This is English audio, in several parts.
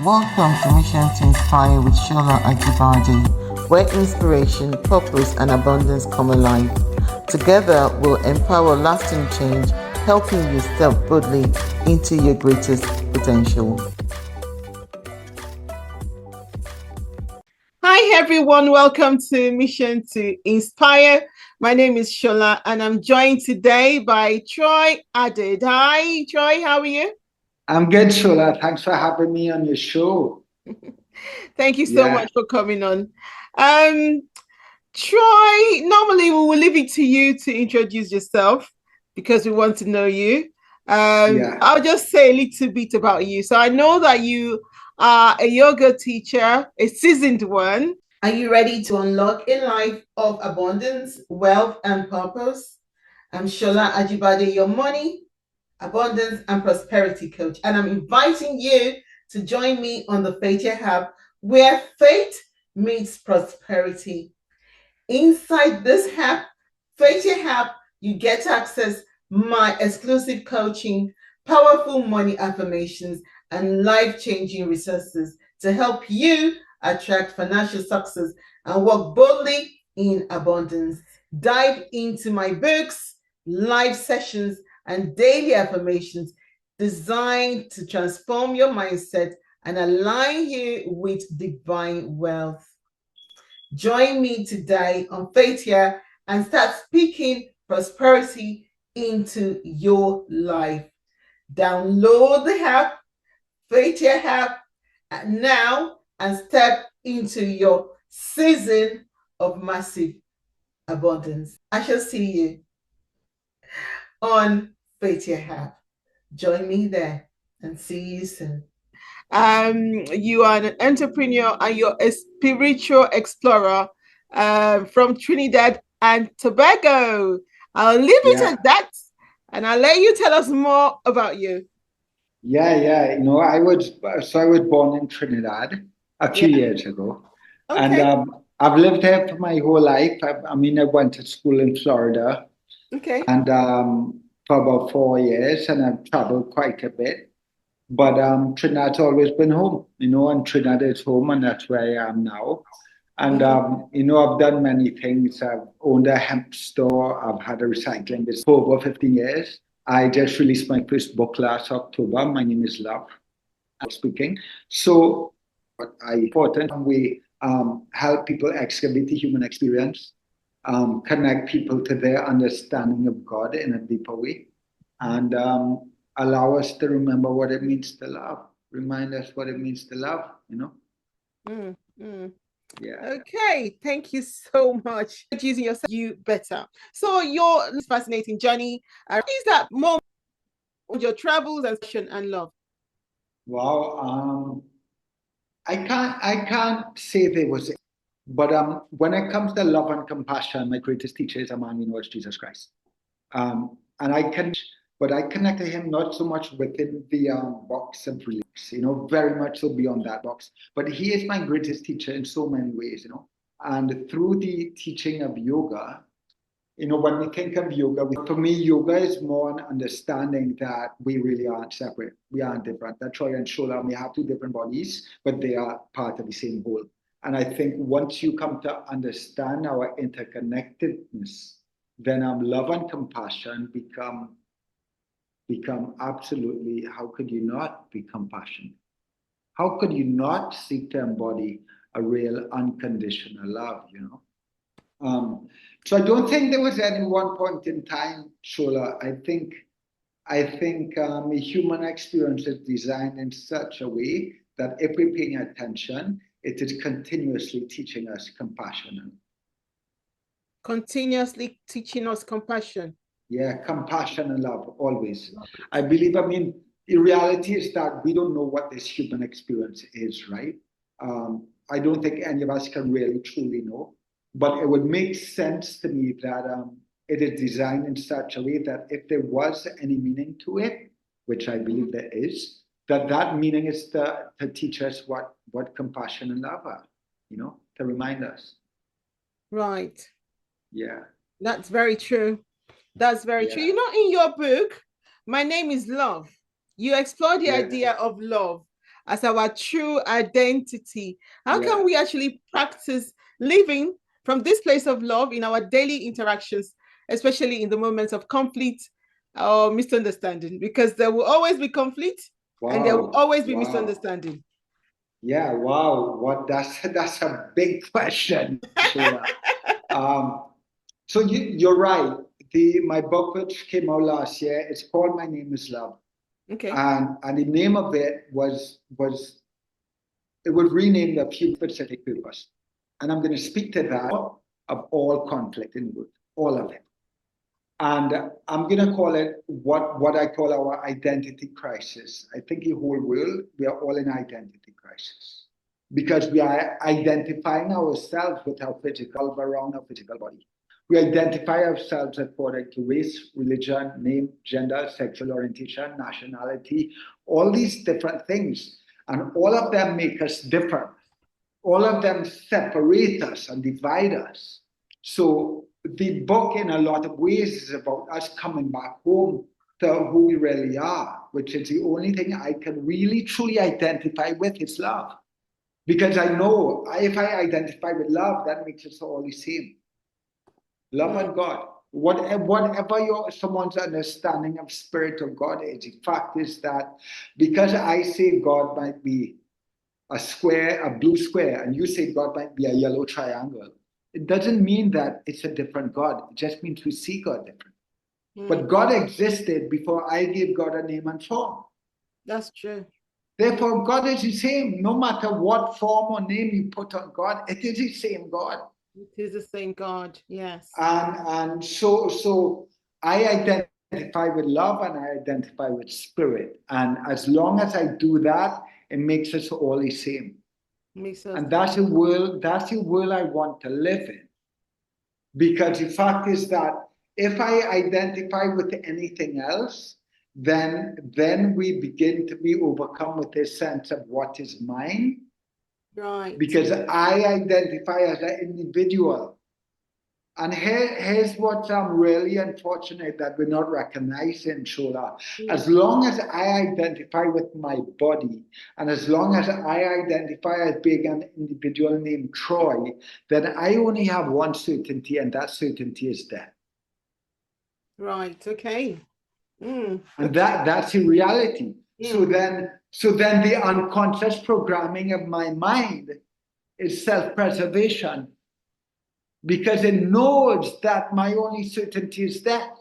Welcome to Mission to Inspire with Shola Ajibad, where inspiration, purpose, and abundance come alive. Together, we'll empower lasting change, helping you step boldly into your greatest potential. Hi, everyone. Welcome to Mission to Inspire. My name is Shola, and I'm joined today by Troy Hadeed. Hi, Troy. How are you? I'm good, Shola. Thanks for having me on your show. Thank you so much for coming on. Troy, normally we will leave it to you to introduce yourself because we want to know you. I'll just say a little bit about you. So I know that you are a yoga teacher, a seasoned one. Are you ready to unlock a life of abundance, wealth, and purpose? I'm Shola Ajibad, your money, abundance, and prosperity coach, and I'm inviting you to join me on the Faith Hub, where faith meets prosperity. Inside this app, Faith Hub, you get to access my exclusive coaching, powerful money affirmations, and life-changing resources to help you attract financial success and walk boldly in abundance. Dive into my books, live sessions, and daily affirmations designed to transform your mindset and align you with divine wealth. Join me today on Faith Here and start speaking prosperity into your life. Download the app, Faith Here app, now and step into your season of massive abundance. I shall see you on Faith Here app. Join me there and see you soon. You are an entrepreneur and you're a spiritual explorer from Trinidad and Tobago. I'll leave it at that and I'll let you tell us more about you. Yeah. I was born in Trinidad a few years ago. Okay. And I've lived here for my whole life. I went to school in Florida. Okay. And for about 4 years, and I've traveled quite a bit. But Trinidad's always been home, and Trinidad is home, and that's where I am now. And, I've done many things. I've owned a hemp store. I've had a recycling business for over 15 years. I just released my first book last October. My name is Love, speaking. So important we help people excavate the human experience, connect people to their understanding of God in a deeper way, and allow us to remember what it means to love, remind us what it means to love, Yeah. Okay, thank you so much for using yourself you better. So your fascinating journey, is that more your travels and love? Wow. I can't say there was, but when it comes to love and compassion, my greatest teacher is a man we know as Jesus Christ. And but I connect to him not so much within the box of religion, very much so beyond that box. But he is my greatest teacher in so many ways, And through the teaching of yoga, when we think of yoga, for me, yoga is more an understanding that we really aren't separate. We aren't different. That Troy and Shola may have two different bodies, but they are part of the same whole. And I think once you come to understand our interconnectedness, then love and compassion become absolutely, how could you not be compassionate? How could you not seek to embody a real unconditional love, So I don't think there was any one point in time, Shola. I think a human experience is designed in such a way that if we're paying attention, it is continuously teaching us compassion. Continuously teaching us compassion. Yeah, compassion and love, always. I believe, the reality is that we don't know what this human experience is, right? I don't think any of us can really truly know, but it would make sense to me that it is designed in such a way that if there was any meaning to it, which I believe there is, that meaning is to teach us what compassion and love are, to remind us. Right. Yeah. That's very true. That's very true. In your book, My Name is Love, you explore the idea of love. as our true identity. How can we actually practice living from this place of love in our daily interactions, especially in the moments of conflict or misunderstanding? Because there will always be conflict and there will always be misunderstanding. Yeah, wow. That's a big question, Shola. So you're right. My book, which came out last year, it's called My Name is Love. Okay. And the name of it was renamed a few specific purpose. And I'm going to speak to that of all conflict in the world, all of it. And I'm going to call it what I call our identity crisis. I think the whole world, we are all in identity crisis because we are identifying ourselves with our physical, around our physical body. We identify ourselves according to race, religion, name, gender, sexual orientation, nationality, all these different things. And all of them make us different. All of them separate us and divide us. So the book, in a lot of ways, is about us coming back home to who we really are, which is the only thing I can really truly identify with is love. Because I know if I identify with love, that makes us all the same. Love and God. Whatever someone's understanding of spirit of God is, the fact is that because I say God might be a square, a blue square, and you say God might be a yellow triangle, it doesn't mean that it's a different God. It just means we see God different. But God existed before I gave God a name and form. That's true. Therefore, God is the same. No matter what form or name you put on God, it is the same God. It is the same God, yes. And so I identify with love and I identify with spirit. And as long as I do that, it makes us all the same. And that's the world I want to live in. Because the fact is that if I identify with anything else, then we begin to be overcome with this sense of what is mine. Right. Because I identify as an individual. And here's what I'm really unfortunate that we're not recognizing, Shola. As long as I identify with my body, and as long as I identify as being an individual named Troy, then I only have one certainty, and that certainty is death. Right, okay. And that's the reality. So then the unconscious programming of my mind is self-preservation. Because it knows that my only certainty is death.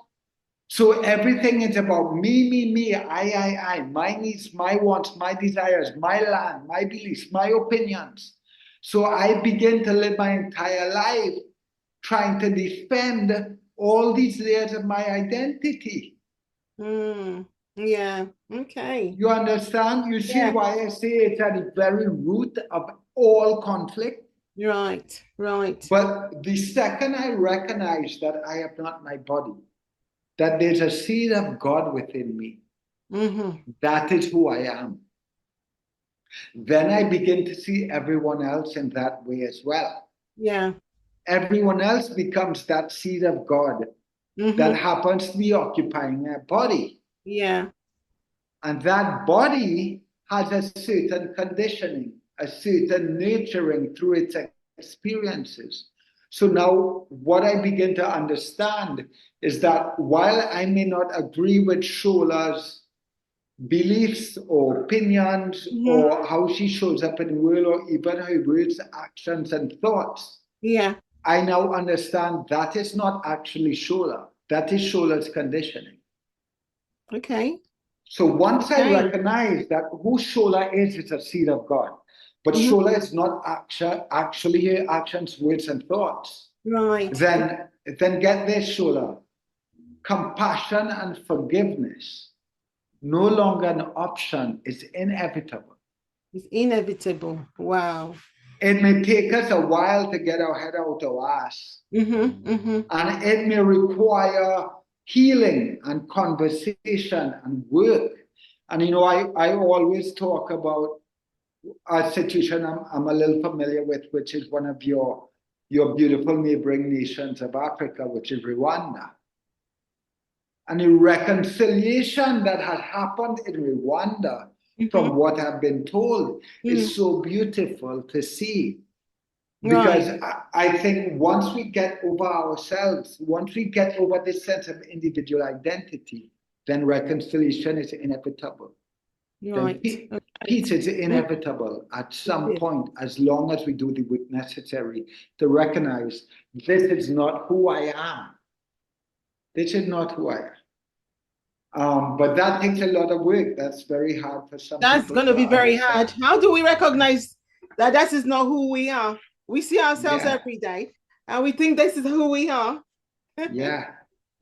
So everything is about me, I, my needs, my wants, my desires, my land, my beliefs, my opinions. So I begin to live my entire life trying to defend all these layers of my identity. Yeah, okay. You understand? You see why I say it's at the very root of all conflict? Right. But the second I recognize that I am not my body, that there's a seed of God within me, that is who I am, then I begin to see everyone else in that way as well. Yeah. Everyone else becomes that seed of God that happens to be occupying a body. Yeah. And that body has a certain conditioning, a certain nurturing through its experiences. So now what I begin to understand is that while I may not agree with Shola's beliefs or opinions or how she shows up in the world or even her words, actions, and thoughts, I now understand that is not actually Shola. That is Shola's conditioning. Okay. So once I recognize that who Shola is a seed of God. But Shola is not actually her actions, words, and thoughts. Right. Then get this, Shola. Compassion and forgiveness, no longer an option, is inevitable. It's inevitable. Wow. It may take us a while to get our head out of our ass. And it may require healing and conversation and work. And I always talk about a situation I'm a little familiar with, which is one of your beautiful neighboring nations of Africa, which is Rwanda. And the reconciliation that had happened in Rwanda from what I've been told, is so beautiful to see. Right. Because I think once we get over ourselves, once we get over this sense of individual identity, then reconciliation is inevitable. Right. Then peace is inevitable at some point, as long as we do the work necessary to recognize this is not who I am. This is not who I am. But that takes a lot of work. That's very hard for some people. That's going to be very hard. How do we recognize that that is not who we are? We see ourselves every day and we think this is who we are.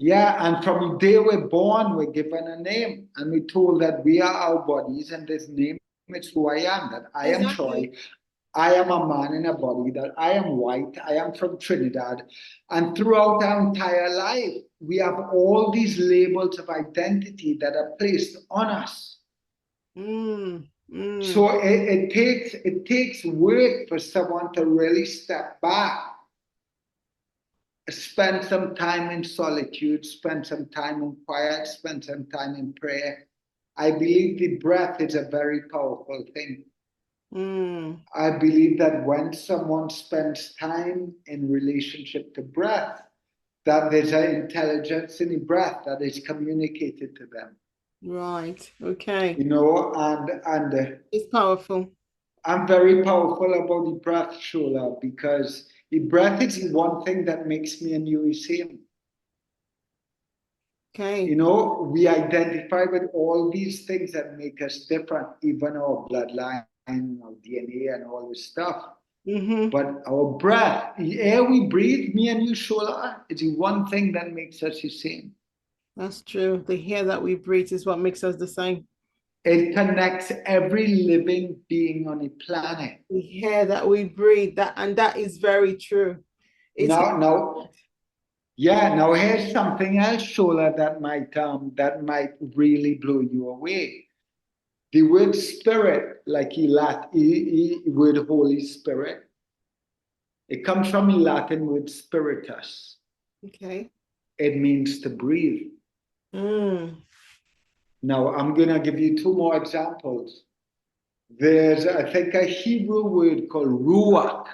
Yeah, and from the day we're born, we're given a name and we're told that we are our bodies and this name is who I am, that I am Troy. I am a man in a body, that I am white, I am from Trinidad. And throughout our entire life, we have all these labels of identity that are placed on us. So it takes work for someone to really step back, spend some time in solitude, spend some time in quiet, spend some time in prayer. I believe the breath is a very powerful thing. I believe that when someone spends time in relationship to breath, that there's an intelligence in the breath that is communicated to them. Right. Okay. You know, and it's powerful. I'm very powerful about the breath, Shola, because the breath is the one thing that makes me and you the same. Okay. You know, we identify with all these things that make us different, even our bloodline, our DNA, and all this stuff. But our breath, the air we breathe, me and you, Shola, is the one thing that makes us the same. That's true. The air that we breathe is what makes us the same. It connects every living being on the planet. The air that we breathe, that is very true. Now, here's something else, Shola, that might really blow you away. The word spirit, like the word Holy Spirit, it comes from the Latin word spiritus. Okay. It means to breathe. Now, I'm going to give you two more examples. There's, I think, a Hebrew word called ruach,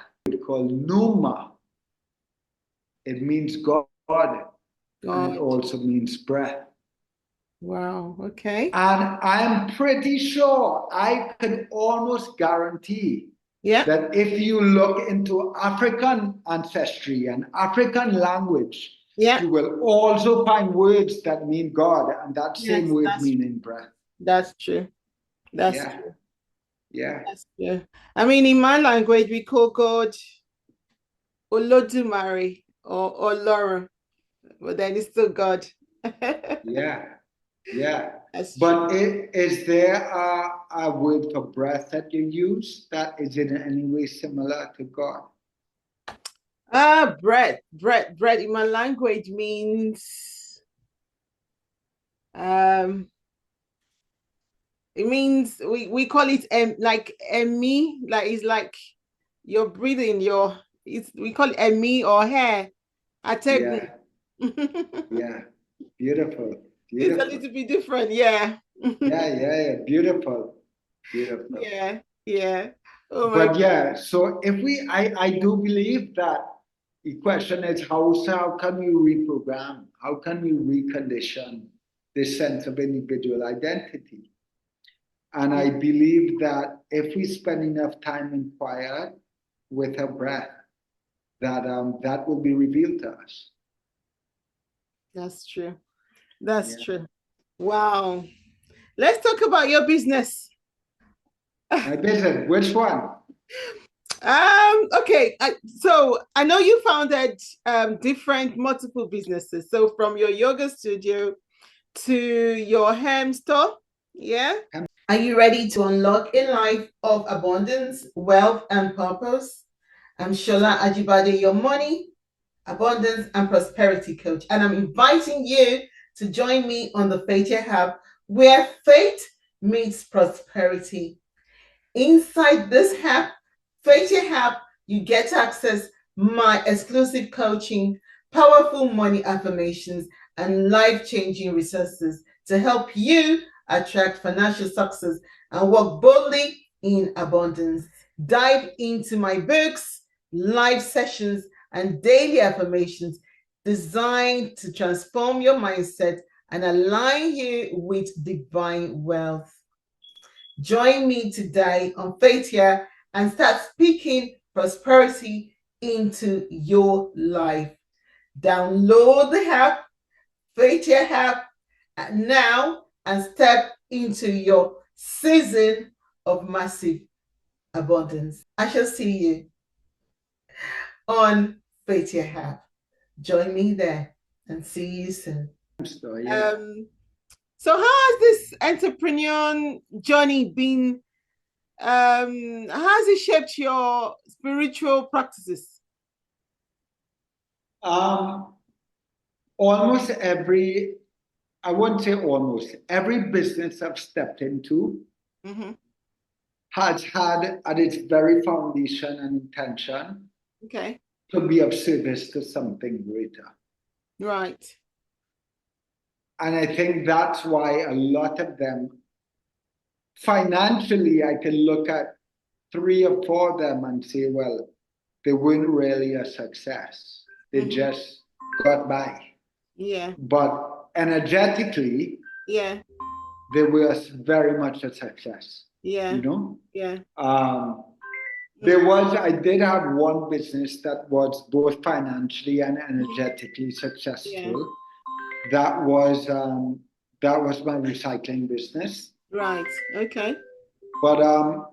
called pneuma. It means God. And it also means breath. Wow, okay. And I'm pretty sure, I can almost guarantee that if you look into African ancestry and African language, you will also find words that mean God, and that same word meaning breath. That's true. That's true. Yeah. That's true. I mean, in my language, we call God Olodumare or Laura, but then it's still God. Yeah. But is there a word for breath that you use that is in any way similar to God? Breath in my language means it means we call it like emi, like it's like you're breathing we call it emi or hair. Yeah. Beautiful. It's a little bit different, yeah. Beautiful. Yeah. Oh my God. So if I do believe that the question is how can we reprogram? How can we recondition this sense of individual identity? And I believe that if we spend enough time in quiet with our breath, that will be revealed to us. That's true. That's true. Wow. Let's talk about your business. My business, which one? Okay. So I know you founded multiple businesses. So from your yoga studio to your hem store. Yeah. Are you ready to unlock a life of abundance, wealth, and purpose? I'm Shola Ajibad, your money, abundance, and prosperity coach. And I'm inviting you to join me on the Faith Hub, where faith meets prosperity. Inside this hub, Faith Hub, you get to access my exclusive coaching, powerful money affirmations, and life-changing resources to help you attract financial success and walk boldly in abundance. Dive into my books, live sessions, and daily affirmations designed to transform your mindset and align you with divine wealth. Join me today on Faith Here and start speaking prosperity into your life. Download the app, Faith Here app, now and step into your season of massive abundance. I shall see you on Faith Here app. Join me there and see you soon. So, yeah. So how has this entrepreneur journey been? How has it shaped your spiritual practices? Almost every, I won't say almost, every business I've stepped into has had at its very foundation and intention to be of service to something greater. Right. And I think that's why a lot of them, financially, I can look at 3 or 4 of them and say, well, they weren't really a success. They just got by. Yeah. But energetically, yeah, they were very much a success. Yeah. You know? Yeah. I did have one business that was both financially and energetically successful. Yeah. That was my recycling business. Right. Okay. But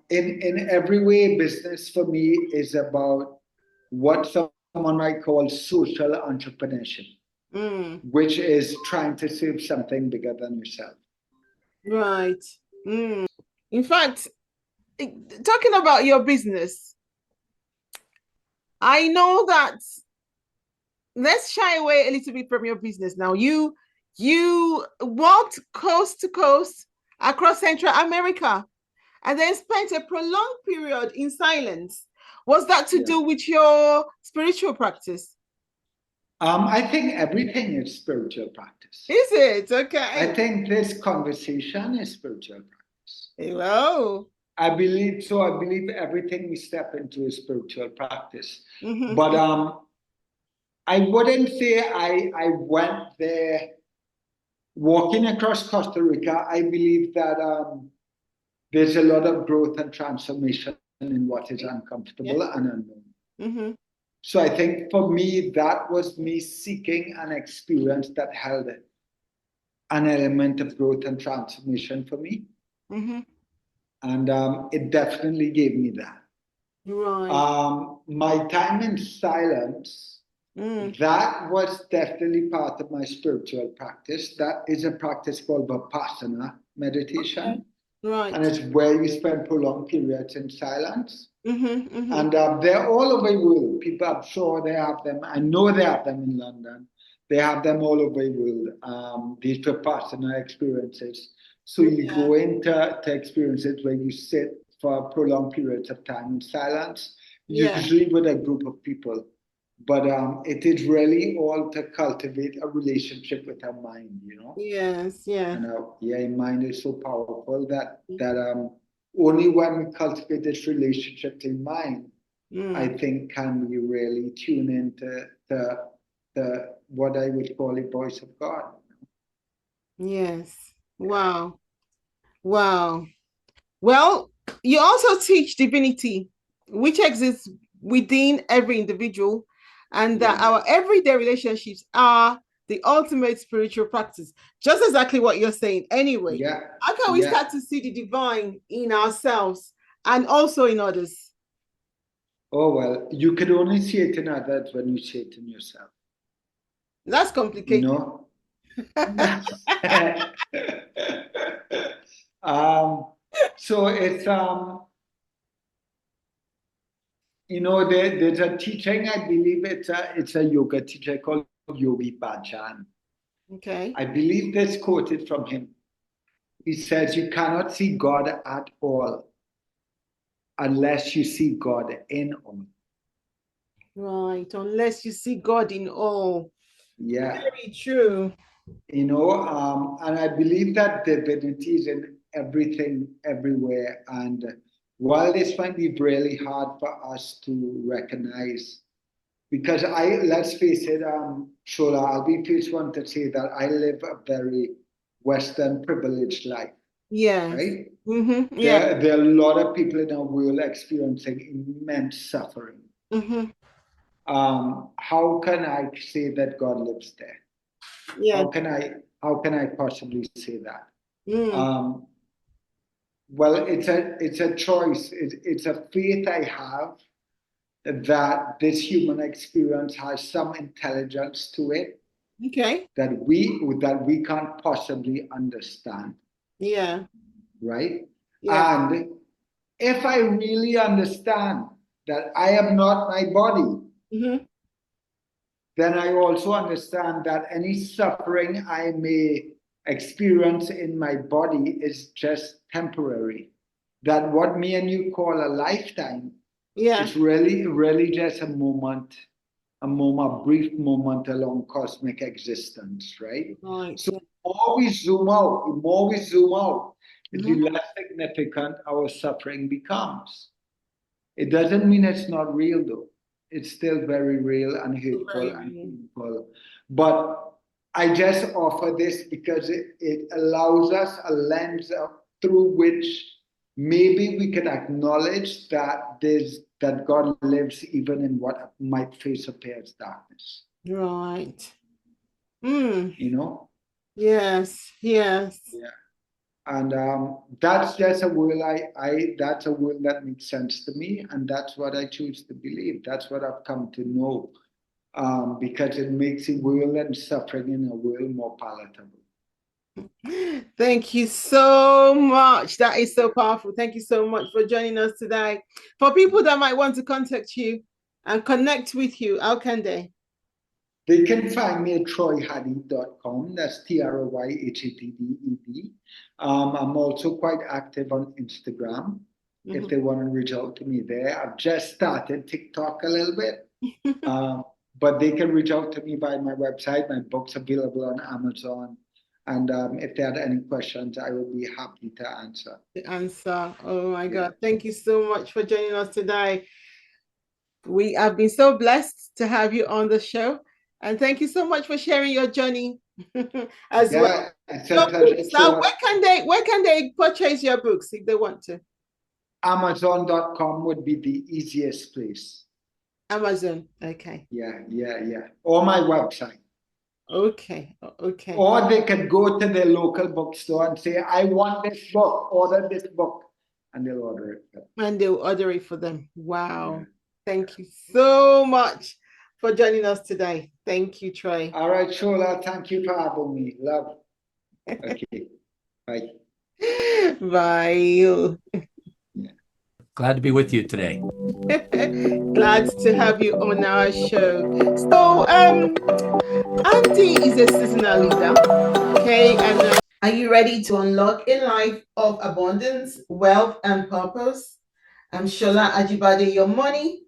in every way, business for me is about what someone might call social entrepreneurship, which is trying to serve something bigger than yourself. Right. In fact, talking about your business, I know that, let's shy away a little bit from your business now. You walked coast to coast across Central America and then spent a prolonged period in silence. Was that to do with your spiritual practice? I think everything is spiritual practice. Is it? Okay. I think this conversation is spiritual practice. Hello. I believe so. I believe everything we step into is spiritual practice. But I wouldn't say I went there walking across Costa Rica. I believe that there's a lot of growth and transformation in what is uncomfortable and unknown. So I think for me, that was me seeking an experience that held an element of growth and transformation for me. And it definitely gave me that. Right. My time in silence, that was definitely part of my spiritual practice. That is a practice called Vipassana meditation. Okay. Right. And it's where you spend prolonged periods in silence. And they're all over the world. People, I'm sure they have them. I know they have them in London. They have them all over the world, these Vipassana experiences. So you go into experiences where you sit for prolonged periods of time in silence, usually with a group of people. But it is really all to cultivate a relationship with our mind, you know? Yes, yeah. And mind is so powerful that only when we cultivate this relationship to mind, I think, can we really tune into the what I would call a voice of God. Yes. Wow. Wow. Well, you also teach divinity, which exists within every individual, and that our everyday relationships are the ultimate spiritual practice. Just exactly what you're saying. Anyway, how can we start to see the divine in ourselves and also in others? Oh, well, you can only see it in others when you see it in yourself. That's complicated. You know? So it's there's a teaching, I believe it's a yoga teacher called Yogi Bhajan. Okay. I believe this quote is from him. He says, you cannot see God at all unless you see God in all. Right, unless you see God in all. Yeah. Very true. And I believe that divinity is in everything everywhere. And while this might be really hard for us to recognize, because let's face it, Shola, I'll be first one to say that I live a very Western privileged life. Yes. Right? Mm-hmm. Yeah. There are a lot of people in our world experiencing immense suffering. Mm-hmm. How can I say that God lives there? Yeah. How can I possibly say that? Mm. Well, it's a choice. It's a faith I have that this human experience has some intelligence to it. Okay. That we can't possibly understand. Yeah. Right? Yeah. And if I really understand that I am not my body, mm-hmm. then I also understand that any suffering I may experience in my body is just temporary. That what me and you call a lifetime is really just a brief moment along cosmic existence, right? Right. So the more we zoom out, the less significant our suffering becomes. It doesn't mean it's not real though. It's still very real and hurtful and painful. But I just offer this because it allows us a lens through which maybe we can acknowledge that God lives even in what might face appear as darkness. Right. Mm. You know? Yes. Yes. Yeah. And that's just a world that's a world that makes sense to me, and that's what I choose to believe. That's what I've come to know, because it makes the world and suffering in a world more palatable. Thank you so much. That is so powerful. Thank you so much for joining us today. For people that might want to contact you and connect with you, how can they? They can find me at troyhadeed.com. That's TROYHADED. I'm also quite active on Instagram. If they want to reach out to me there. I've just started TikTok a little bit. But they can reach out to me by my website. My book's available on Amazon. And if they had any questions, I will be happy to answer. The answer. Oh my God. Thank you so much for joining us today. We have been so blessed to have you on the show. And thank you so much for sharing your journey as well. It's a pleasure. So where can they purchase your books if they want to? Amazon.com would be the easiest place. Amazon. Okay. Yeah. Or my website. Okay. Or they can go to their local bookstore and say, I want this book, order this book, and they'll order it. And they'll order it for them. Wow. Yeah. Thank you so much for joining us today. Thank you, Troy. All right, Shola, thank you for having me. Love. Okay. Bye. Bye. Glad to be with you today. Glad to have you on our show. So, Andy is a seasonal leader. Okay, and are you ready to unlock a life of abundance, wealth, and purpose? I'm Shola Ajibad, your money,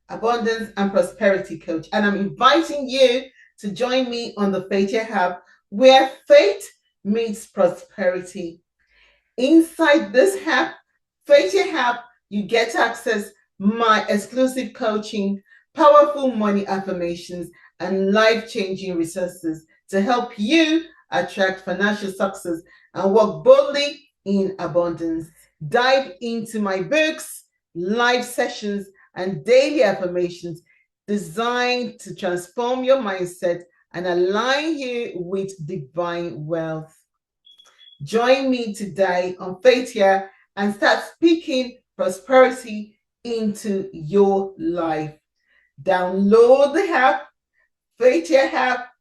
abundance, and prosperity coach, and I'm inviting you to join me on the Faith Hub, where faith meets prosperity. Inside this hub, Faith Hub, you get to access my exclusive coaching, powerful money affirmations, and life-changing resources to help you attract financial success and walk boldly in abundance. Dive into my books, live sessions, and daily affirmations designed to transform your mindset and align you with divine wealth. Join me today on Faith Here and start speaking prosperity into your life. Download the app, Faith Here app,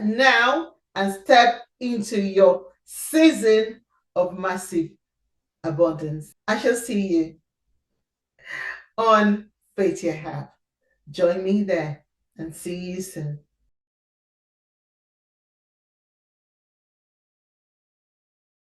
now and step into your season of massive abundance. I shall see you on Faith Here app. Join me there and see you soon.